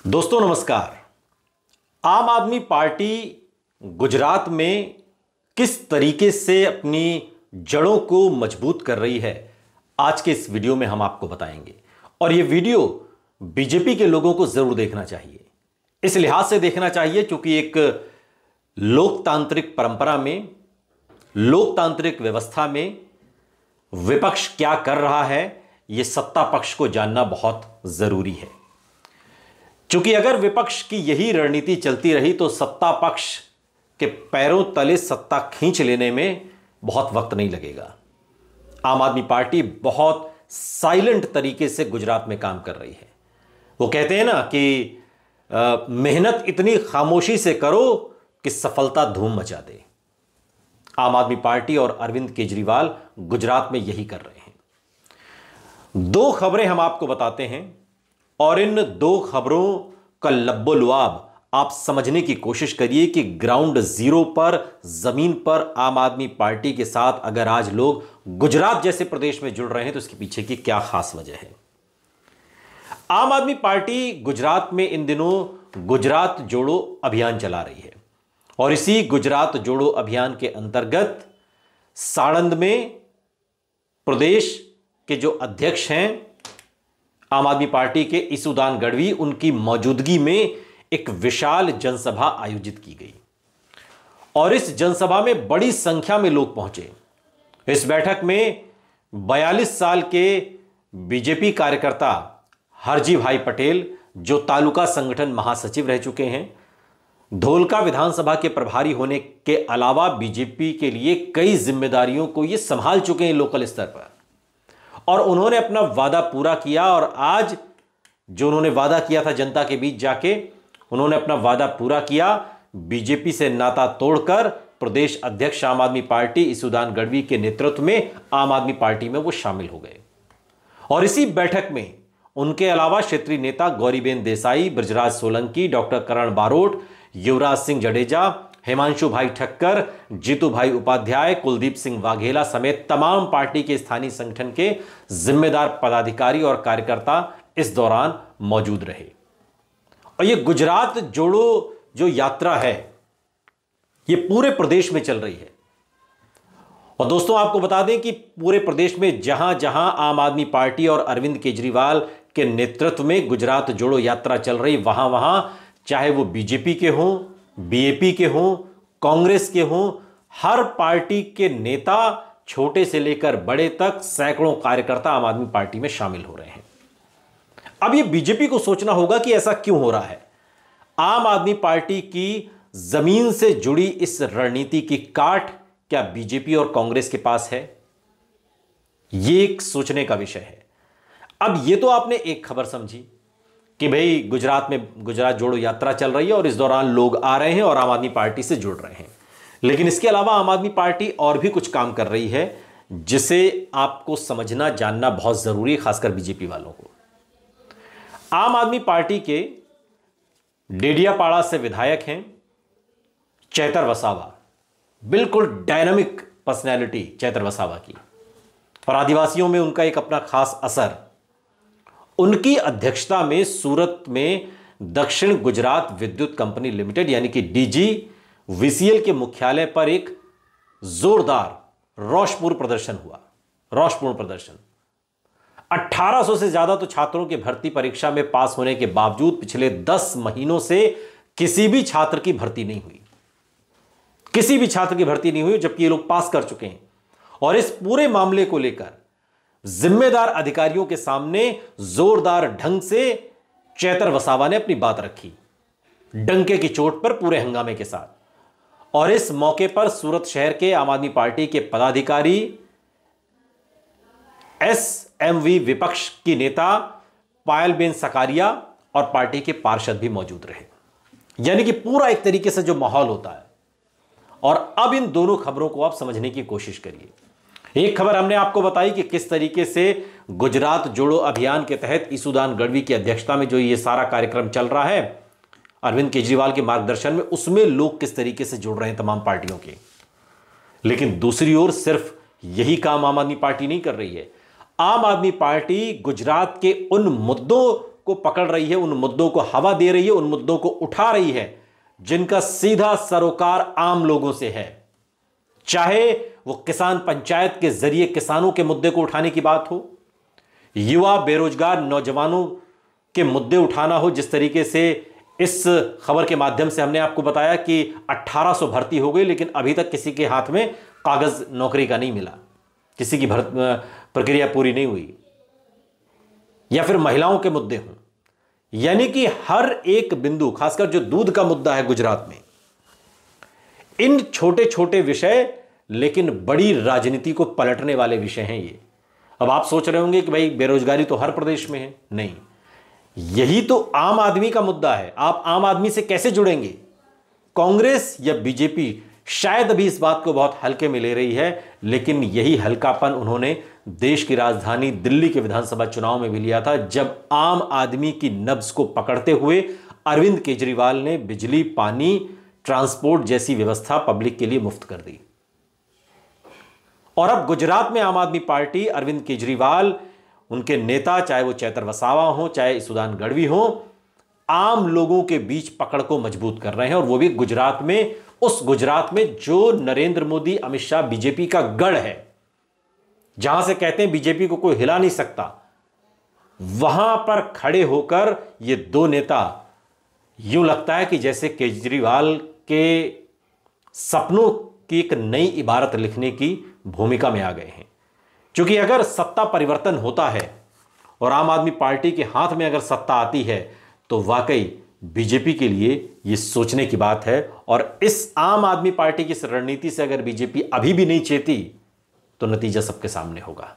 दोस्तों नमस्कार। आम आदमी पार्टी गुजरात में किस तरीके से अपनी जड़ों को मजबूत कर रही है, आज के इस वीडियो में हम आपको बताएंगे। और यह वीडियो बीजेपी के लोगों को जरूर देखना चाहिए। इस लिहाज से देखना चाहिए क्योंकि एक लोकतांत्रिक परंपरा में, लोकतांत्रिक व्यवस्था में विपक्ष क्या कर रहा है, यह सत्ता पक्ष को जानना बहुत जरूरी है। क्योंकि अगर विपक्ष की यही रणनीति चलती रही तो सत्ता पक्ष के पैरों तले सत्ता खींच लेने में बहुत वक्त नहीं लगेगा। आम आदमी पार्टी बहुत साइलेंट तरीके से गुजरात में काम कर रही है। वो कहते हैं ना कि मेहनत इतनी खामोशी से करो कि सफलता धूम मचा दे। आम आदमी पार्टी और अरविंद केजरीवाल गुजरात में यही कर रहे हैं। दो खबरें हम आपको बताते हैं और इन दो खबरों का लब्बो-लुआब आप समझने की कोशिश करिए कि ग्राउंड जीरो पर, जमीन पर आम आदमी पार्टी के साथ अगर आज लोग गुजरात जैसे प्रदेश में जुड़ रहे हैं तो इसके पीछे की क्या खास वजह है। आम आदमी पार्टी गुजरात में इन दिनों गुजरात जोड़ो अभियान चला रही है और इसी गुजरात जोड़ो अभियान के अंतर्गत साणंद में प्रदेश के जो अध्यक्ष हैं आम आदमी पार्टी के ईसूदान गढ़वी, उनकी मौजूदगी में एक विशाल जनसभा आयोजित की गई और इस जनसभा में बड़ी संख्या में लोग पहुंचे। इस बैठक में 42 साल के बीजेपी कार्यकर्ता हरजी भाई पटेल, जो तालुका संगठन महासचिव रह चुके हैं, धोलका विधानसभा के प्रभारी होने के अलावा बीजेपी के लिए कई जिम्मेदारियों को ये संभाल चुके हैं लोकल स्तर पर, और उन्होंने अपना वादा पूरा किया। और आज जो उन्होंने वादा किया था जनता के बीच जाके, उन्होंने अपना वादा पूरा किया। बीजेपी से नाता तोड़कर प्रदेश अध्यक्ष आम आदमी पार्टी ईसूदान गढ़वी के नेतृत्व में आम आदमी पार्टी में वो शामिल हो गए। और इसी बैठक में उनके अलावा क्षेत्रीय नेता गौरीबेन देसाई, ब्रजराज सोलंकी, डॉक्टर करण बारोट, युवराज सिंह जडेजा, हिमांशु भाई ठक्कर, जीतू भाई उपाध्याय, कुलदीप सिंह वाघेला समेत तमाम पार्टी के स्थानीय संगठन के जिम्मेदार पदाधिकारी और कार्यकर्ता इस दौरान मौजूद रहे। और यह गुजरात जोड़ो जो यात्रा है, यह पूरे प्रदेश में चल रही है। और दोस्तों आपको बता दें कि पूरे प्रदेश में जहां जहां आम आदमी पार्टी और अरविंद केजरीवाल के नेतृत्व में गुजरात जोड़ो यात्रा चल रही, वहां वहां चाहे वो बीजेपी के हों, बीएपी के हों, कांग्रेस के हों, हर पार्टी के नेता छोटे से लेकर बड़े तक सैकड़ों कार्यकर्ता आम आदमी पार्टी में शामिल हो रहे हैं। अब यह बीजेपी को सोचना होगा कि ऐसा क्यों हो रहा है। आम आदमी पार्टी की जमीन से जुड़ी इस रणनीति की काट क्या बीजेपी और कांग्रेस के पास है? यह एक सोचने का विषय है। अब यह तो आपने एक खबर समझी कि भाई गुजरात में गुजरात जोड़ो यात्रा चल रही है और इस दौरान लोग आ रहे हैं और आम आदमी पार्टी से जुड़ रहे हैं। लेकिन इसके अलावा आम आदमी पार्टी और भी कुछ काम कर रही है जिसे आपको समझना, जानना बहुत जरूरी है, खासकर बीजेपी वालों को। आम आदमी पार्टी के डेडियापाड़ा से विधायक हैं चैतर वसावा, बिल्कुल डायनामिक पर्सनैलिटी चैतर वसावा की, और आदिवासियों में उनका एक अपना खास असर। उनकी अध्यक्षता में सूरत में दक्षिण गुजरात विद्युत कंपनी लिमिटेड यानी कि DGVCL के मुख्यालय पर एक जोरदार रोषपूर्ण प्रदर्शन हुआ। रोषपूर्ण प्रदर्शन 1800 से ज्यादा तो छात्रों की भर्ती परीक्षा में पास होने के बावजूद पिछले 10 महीनों से किसी भी छात्र की भर्ती नहीं हुई, किसी भी छात्र की भर्ती नहीं हुई, जबकि ये लोग पास कर चुके हैं। और इस पूरे मामले को लेकर जिम्मेदार अधिकारियों के सामने जोरदार ढंग से चैतर वसावा ने अपनी बात रखी, डंके की चोट पर, पूरे हंगामे के साथ। और इस मौके पर सूरत शहर के आम आदमी पार्टी के पदाधिकारी, SMV विपक्ष की नेता पायलबेन सकारिया और पार्टी के पार्षद भी मौजूद रहे। यानी कि पूरा एक तरीके से जो माहौल होता है। और अब इन दोनों खबरों को आप समझने की कोशिश करिए। एक खबर हमने आपको बताई कि किस तरीके से गुजरात जोड़ो अभियान के तहत ईसूदान गढ़वी की अध्यक्षता में जो ये सारा कार्यक्रम चल रहा है अरविंद केजरीवाल के मार्गदर्शन में, उसमें लोग किस तरीके से जुड़ रहे हैं तमाम पार्टियों के। लेकिन दूसरी ओर सिर्फ यही काम आम आदमी पार्टी नहीं कर रही है। आम आदमी पार्टी गुजरात के उन मुद्दों को पकड़ रही है, उन मुद्दों को हवा दे रही है, उन मुद्दों को उठा रही है जिनका सीधा सरोकार आम लोगों से है। चाहे वो किसान पंचायत के जरिए किसानों के मुद्दे को उठाने की बात हो, युवा बेरोजगार नौजवानों के मुद्दे उठाना हो, जिस तरीके से इस खबर के माध्यम से हमने आपको बताया कि 1800 भर्ती हो गई लेकिन अभी तक किसी के हाथ में कागज नौकरी का नहीं मिला, किसी की प्रक्रिया पूरी नहीं हुई, या फिर महिलाओं के मुद्दे हों, यानी कि हर एक बिंदु, खासकर जो दूध का मुद्दा है गुजरात में, इन छोटे छोटे विषय लेकिन बड़ी राजनीति को पलटने वाले विषय हैं ये। अब आप सोच रहे होंगे कि भाई बेरोजगारी तो हर प्रदेश में है, नहीं, यही तो आम आदमी का मुद्दा है। आप आम आदमी से कैसे जुड़ेंगे? कांग्रेस या बीजेपी शायद अभी इस बात को बहुत हल्के में ले रही है, लेकिन यही हल्कापन उन्होंने देश की राजधानी दिल्ली के विधानसभा चुनाव में भी लिया था, जब आम आदमी की नब्ज को पकड़ते हुए अरविंद केजरीवाल ने बिजली, पानी, ट्रांसपोर्ट जैसी व्यवस्था पब्लिक के लिए मुफ्त कर दी। और अब गुजरात में आम आदमी पार्टी, अरविंद केजरीवाल, उनके नेता, चाहे वो चैतर वसावा हो, चाहे सुदान गढ़वी हो, आम लोगों के बीच पकड़ को मजबूत कर रहे हैं। और वो भी गुजरात में, उस गुजरात में जो नरेंद्र मोदी, अमित शाह, बीजेपी का गढ़ है, जहां से कहते हैं बीजेपी को कोई हिला नहीं सकता, वहां पर खड़े होकर ये दो नेता, यूं लगता है कि जैसे केजरीवाल के सपनों की एक नई इबारत लिखने की भूमिका में आ गए हैं। क्योंकि अगर सत्ता परिवर्तन होता है और आम आदमी पार्टी के हाथ में अगर सत्ता आती है, तो वाकई बीजेपी के लिए यह सोचने की बात है। और इस आम आदमी पार्टी की इस रणनीति से अगर बीजेपी अभी भी नहीं चेती, तो नतीजा सबके सामने होगा।